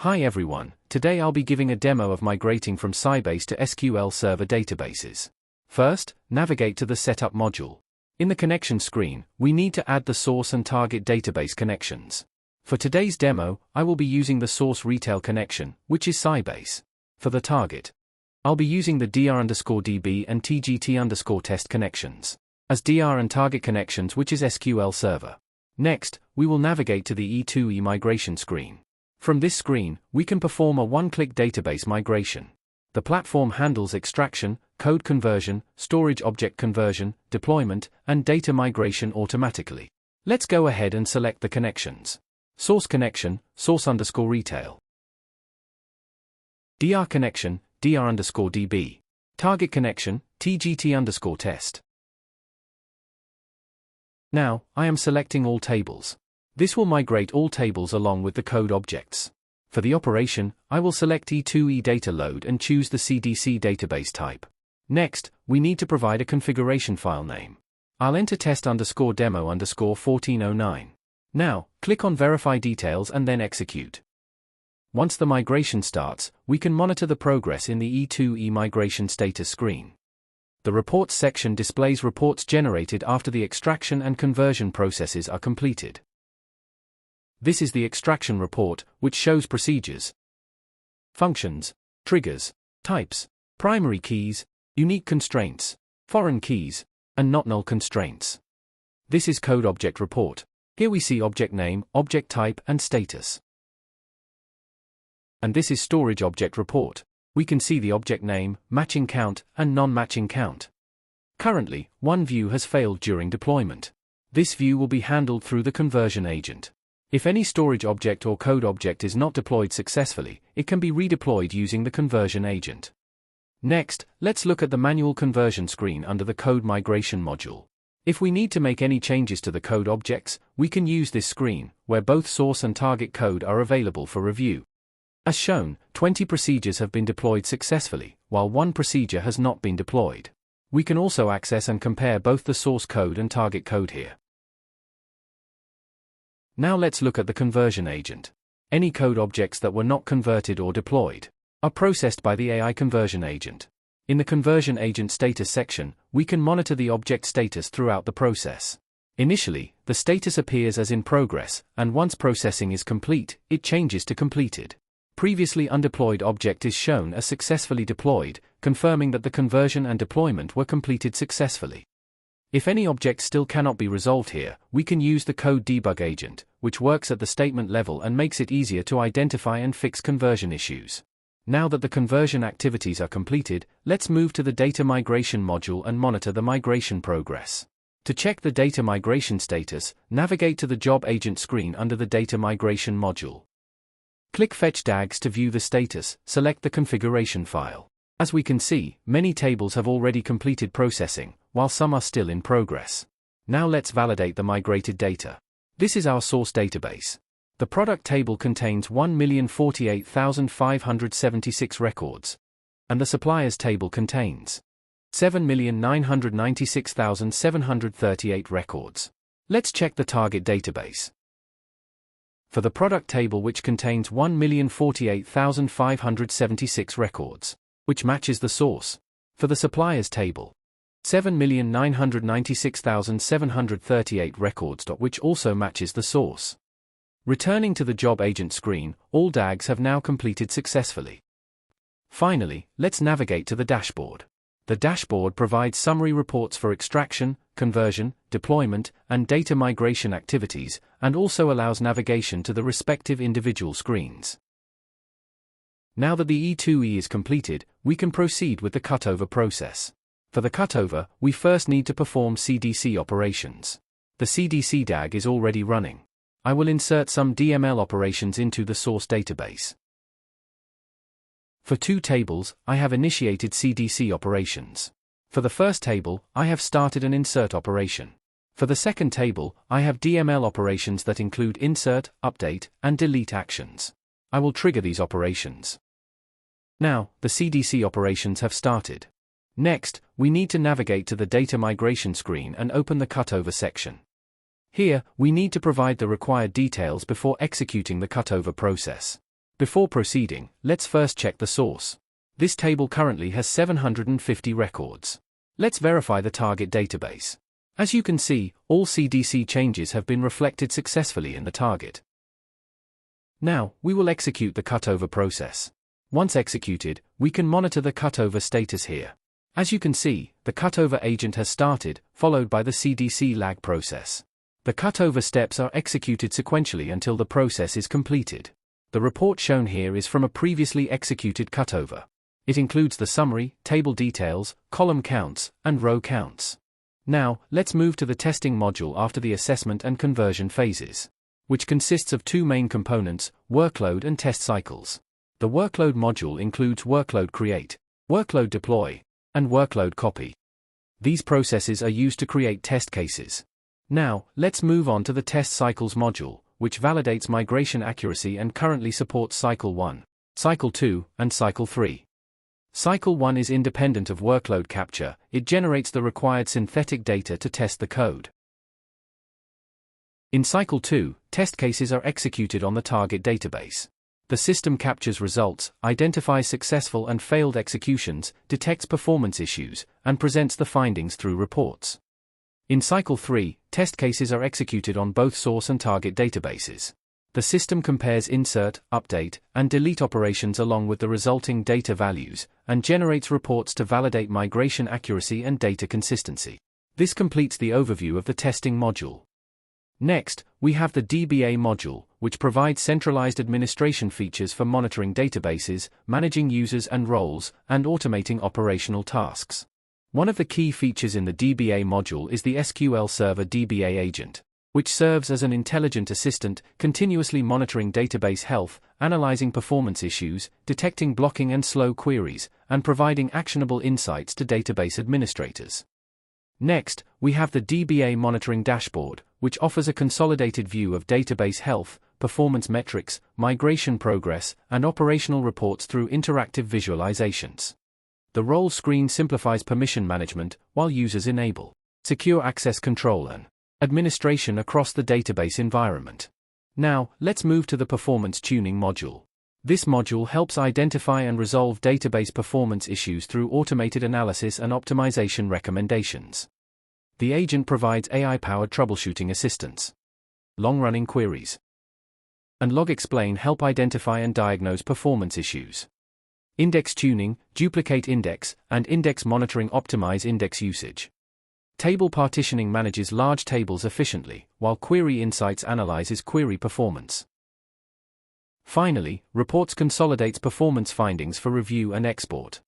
Hi everyone, today I'll be giving a demo of migrating from Sybase to SQL Server databases. First, navigate to the Setup module. In the connection screen, we need to add the source and target database connections. For today's demo, I will be using the source retail connection, which is Sybase. For the target, I'll be using the dr_db and tgt_test connections, as dr and target connections, which is SQL Server. Next, we will navigate to the E2E migration screen. From this screen, we can perform a one-click database migration. The platform handles extraction, code conversion, storage object conversion, deployment, and data migration automatically. Let's go ahead and select the connections. Source connection, source_retail. dr connection, dr_db. Target connection, tgt_test. Now, I am selecting all tables. This will migrate all tables along with the code objects. For the operation, I will select E2E data load and choose the CDC database type. Next, we need to provide a configuration file name. I'll enter test_demo_1409. Now, click on Verify Details and then Execute. Once the migration starts, we can monitor the progress in the E2E migration status screen. The Reports section displays reports generated after the extraction and conversion processes are completed. This is the extraction report, which shows procedures, functions, triggers, types, primary keys, unique constraints, foreign keys, and not null constraints. This is code object report. Here we see object name, object type, and status. And this is storage object report. We can see the object name, matching count, and non-matching count. Currently, one view has failed during deployment. This view will be handled through the conversion agent. If any storage object or code object is not deployed successfully, it can be redeployed using the conversion agent. Next, let's look at the manual conversion screen under the code migration module. If we need to make any changes to the code objects, we can use this screen, where both source and target code are available for review. As shown, 20 procedures have been deployed successfully, while one procedure has not been deployed. We can also access and compare both the source code and target code here. Now let's look at the conversion agent. Any code objects that were not converted or deployed are processed by the AI conversion agent. In the conversion agent status section, we can monitor the object status throughout the process. Initially, the status appears as in progress, and once processing is complete, it changes to completed. Previously undeployed object is shown as successfully deployed, confirming that the conversion and deployment were completed successfully. If any object still cannot be resolved here, we can use the code debug agent, which works at the statement level and makes it easier to identify and fix conversion issues. Now that the conversion activities are completed, let's move to the data migration module and monitor the migration progress. To check the data migration status, navigate to the job agent screen under the data migration module. Click Fetch DAGs to view the status, select the configuration file. As we can see, many tables have already completed processing, while some are still in progress. Now let's validate the migrated data. This is our source database. The product table contains 1,048,576 records, and the suppliers table contains 7,996,738 records. Let's check the target database. For the product table, which contains 1,048,576 records, which matches the source. For the suppliers table, 7,996,738 records, which also matches the source. Returning to the job agent screen, all DAGs have now completed successfully. Finally, let's navigate to the dashboard. The dashboard provides summary reports for extraction, conversion, deployment, and data migration activities, and also allows navigation to the respective individual screens. Now that the E2E is completed, we can proceed with the cutover process. For the cutover, we first need to perform CDC operations. The CDC DAG is already running. I will insert some DML operations into the source database. For two tables, I have initiated CDC operations. For the first table, I have started an insert operation. For the second table, I have DML operations that include insert, update, and delete actions. I will trigger these operations. Now, the CDC operations have started. Next, we need to navigate to the data migration screen and open the cutover section. Here, we need to provide the required details before executing the cutover process. Before proceeding, let's first check the source. This table currently has 750 records. Let's verify the target database. As you can see, all CDC changes have been reflected successfully in the target. Now, we will execute the cutover process. Once executed, we can monitor the cutover status here. As you can see, the cutover agent has started, followed by the CDC lag process. The cutover steps are executed sequentially until the process is completed. The report shown here is from a previously executed cutover. It includes the summary, table details, column counts, and row counts. Now, let's move to the testing module after the assessment and conversion phases, which consists of two main components, workload and test cycles. The workload module includes workload create, workload deploy, and workload copy. These processes are used to create test cases. Now, let's move on to the test cycles module, which validates migration accuracy and currently supports Cycle 1, Cycle 2, and Cycle 3. Cycle 1 is independent of workload capture. It generates the required synthetic data to test the code. In Cycle 2, test cases are executed on the target database. The system captures results, identifies successful and failed executions, detects performance issues, and presents the findings through reports. In Cycle 3, test cases are executed on both source and target databases. The system compares insert, update, and delete operations along with the resulting data values, and generates reports to validate migration accuracy and data consistency. This completes the overview of the testing module. Next, we have the DBA module, which provides centralized administration features for monitoring databases, managing users and roles, and automating operational tasks. One of the key features in the DBA module is the SQL Server DBA agent, which serves as an intelligent assistant, continuously monitoring database health, analyzing performance issues, detecting blocking and slow queries, and providing actionable insights to database administrators. Next, we have the DBA monitoring dashboard, which offers a consolidated view of database health, performance metrics, migration progress, and operational reports through interactive visualizations. The role screen simplifies permission management, while users enable secure access control and administration across the database environment. Now, let's move to the performance tuning module. This module helps identify and resolve database performance issues through automated analysis and optimization recommendations. The agent provides AI-powered troubleshooting assistance. Long-running queries and log explain help identify and diagnose performance issues. Index tuning, duplicate index, and index monitoring optimize index usage. Table partitioning manages large tables efficiently, while query insights analyzes query performance. Finally, reports consolidates performance findings for review and export.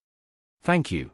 Thank you.